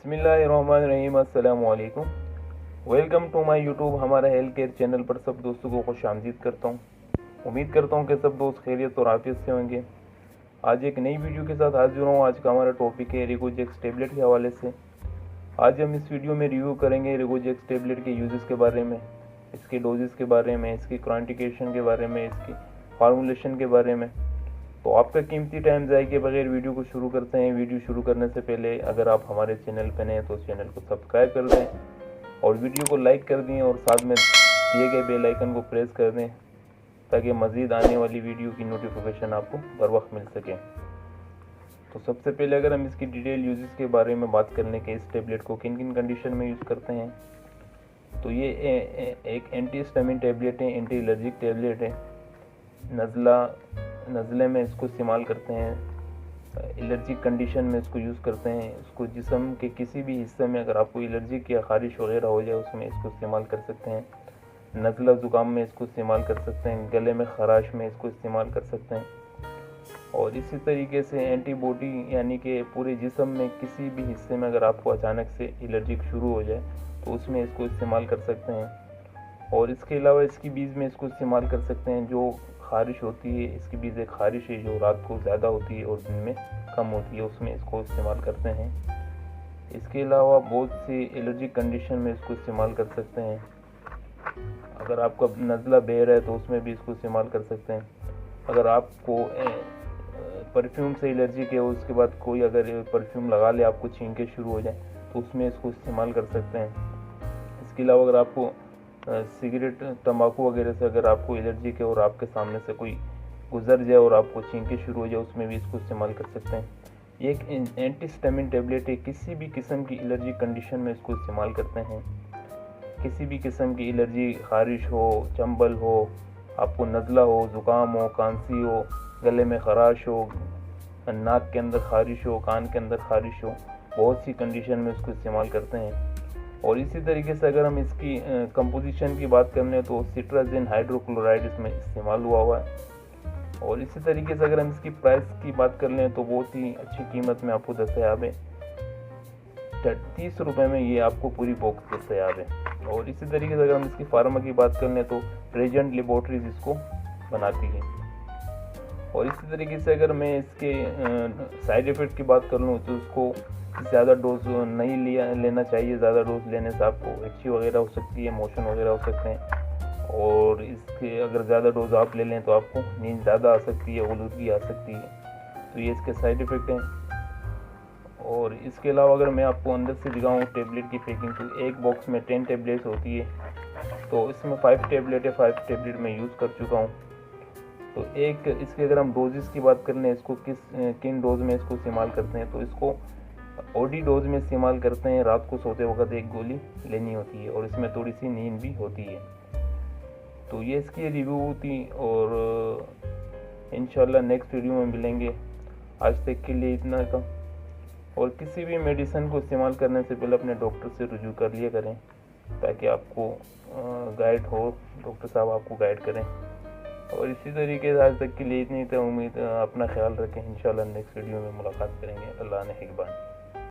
बिस्मिल्लाहिर्रहमानिर्रहीम, अस्सलाम वालेकुम। वेलकम टू माय यूट्यूब हमारा हेल्थ केयर चैनल पर सब दोस्तों को खुशामदीद करता हूँ। उम्मीद करता हूँ कि सब दोस्त खैरियत और आफियत से होंगे। आज एक नई वीडियो के साथ हाजिर हूँ। आज का हमारा टॉपिक है रेगोजेक्स टेबलेट के हवाले से। आज हम इस वीडियो में रिव्यू करेंगे रेगोजेक्स टेबलेट के यूजेस के बारे में, इसके डोजेस के बारे में, इसकी क्वान्टिफिकेशन के बारे में, इसकी फार्मूलेशन के बारे में। तो आपका कीमती टाइम ज़ाय के बगैर वीडियो को शुरू करते हैं। वीडियो शुरू करने से पहले अगर आप हमारे चैनल पर नए हैं तो चैनल को सब्सक्राइब कर दें और वीडियो को लाइक कर दें और साथ में दिए गए बेल आइकन को प्रेस कर दें ताकि मज़ीद आने वाली वीडियो की नोटिफिकेशन आपको बर वक्त मिल सके। तो सबसे पहले अगर हम इसकी डिटेल यूजेस के बारे में बात कर लें कि इस टेबलेट को किन किन कंडीशन में यूज़ करते हैं, तो ये एक एंटी हिस्टामिन टेबलेट है, एंटी एलर्जिक टेबलेट है। नज़ले में इसको इस्तेमाल करते हैं, एलर्जिक कंडीशन में इसको यूज़ करते हैं। इसको जिस्म के किसी भी हिस्से में अगर आपको एलर्जिक या ख़ारिश वगैरह हो जाए उसमें इसको इस्तेमाल कर सकते हैं। नज़ला ज़ुकाम में इसको इस्तेमाल कर सकते हैं, गले में ख़राश में इसको इस्तेमाल कर सकते हैं। और इसी तरीके से एंटीबॉडी यानी कि पूरे जिस्म में किसी भी हिस्से में अगर आपको अचानक से एलर्जिक शुरू हो जाए तो उसमें इसको इस्तेमाल कर सकते हैं। और इसके अलावा इसकी बीज में इसको इस्तेमाल कर सकते हैं। जो ख़ारिश होती है, इसकी बीज एक ख़ारिश है जो रात को ज़्यादा होती है और दिन में कम होती है, उसमें इसको इस्तेमाल करते हैं। इसके अलावा बहुत सी एलर्जिक कंडीशन में इसको इस्तेमाल कर सकते हैं। अगर आपका नज़ला बेर है तो उसमें भी इसको इस्तेमाल कर सकते हैं। अगर आपको परफ्यूम से एलर्जिक है, उसके बाद कोई अगर परफ्यूम लगा ले, आपको छींके शुरू हो जाए तो उसमें इसको इस्तेमाल कर सकते हैं। इसके अलावा अगर आपको सिगरेट, तंबाकू वगैरह से अगर आपको एलर्जी है और आपके सामने से कोई गुजर जाए और आपको छींके शुरू हो जाए, उसमें भी इसको इस्तेमाल कर सकते हैं। ये एक एंटी हिस्टामिन टेबलेट है, किसी भी किस्म की एलर्जी कंडीशन में इसको इस्तेमाल करते हैं। किसी भी किस्म की एलर्जी, ख़ारिश हो, चंबल हो, आपको नज़ला हो, ज़ुकाम हो, खांसी हो, गले में ख़राश हो, नाक के अंदर ख़ारिश हो, कान के अंदर ख़ारिश हो, बहुत सी कंडीशन में इसको इस्तेमाल करते हैं। और इसी तरीके से अगर हम इसकी कंपोजिशन की बात करें तो सिट्राजिन हाइड्रोक्लोराइड इसमें इस्तेमाल हुआ है। और इसी तरीके से अगर हम इसकी प्राइस की बात कर लें तो बहुत ही अच्छी कीमत में आपको दस्तयाब है। 30 रुपये में ये आपको पूरी बॉक्स दस्तयाब है। और इसी तरीके से अगर हम इसकी फार्मा की बात कर लें तो प्रेजेंट लेबोरेटरीज इसको बनाती है। और इसी तरीके से अगर मैं इसके साइड इफ़ेक्ट की बात कर लूँ तो उसको ज़्यादा डोज नहीं लेना चाहिए। ज़्यादा डोज लेने से आपको एक्ची वगैरह हो सकती है, मोशन वगैरह हो सकते हैं। और इसके अगर ज़्यादा डोज आप ले लें तो आपको नींद ज़्यादा आ सकती है, आलूदगी आ सकती है। तो ये इसके साइड इफ़ेक्ट हैं। और इसके अलावा अगर मैं आपको अंदर से दिखाऊँ टेबलेट की पैकिंग, तो एक बॉक्स में 10 टेबलेट्स होती है। तो इसमें 5 टेबलेट है, 5 टेबलेट मैं यूज़ कर चुका हूँ। तो एक इसके अगर हम डोजेस की बात कर लें, इसको किन डोज में इसको इस्तेमाल करते हैं, तो इसको ओडी डोज में इस्तेमाल करते हैं। रात को सोते वक्त एक गोली लेनी होती है और इसमें थोड़ी सी नींद भी होती है। तो ये इसकी रिव्यू थी और इंशाल्लाह नेक्स्ट वीडियो में मिलेंगे। आज तक के लिए इतना कम। और किसी भी मेडिसिन को इस्तेमाल करने से पहले अपने डॉक्टर से रुजू कर लिया करें ताकि आपको गाइड हो, डॉक्टर साहब आपको गाइड करें। और इसी तरीके से आज तक के लिए इतनी तो उम्मीद, अपना ख्याल रखें। इंशाल्लाह नेक्स्ट वीडियो में मुलाकात करेंगे। अल्लाह ने हिकबान।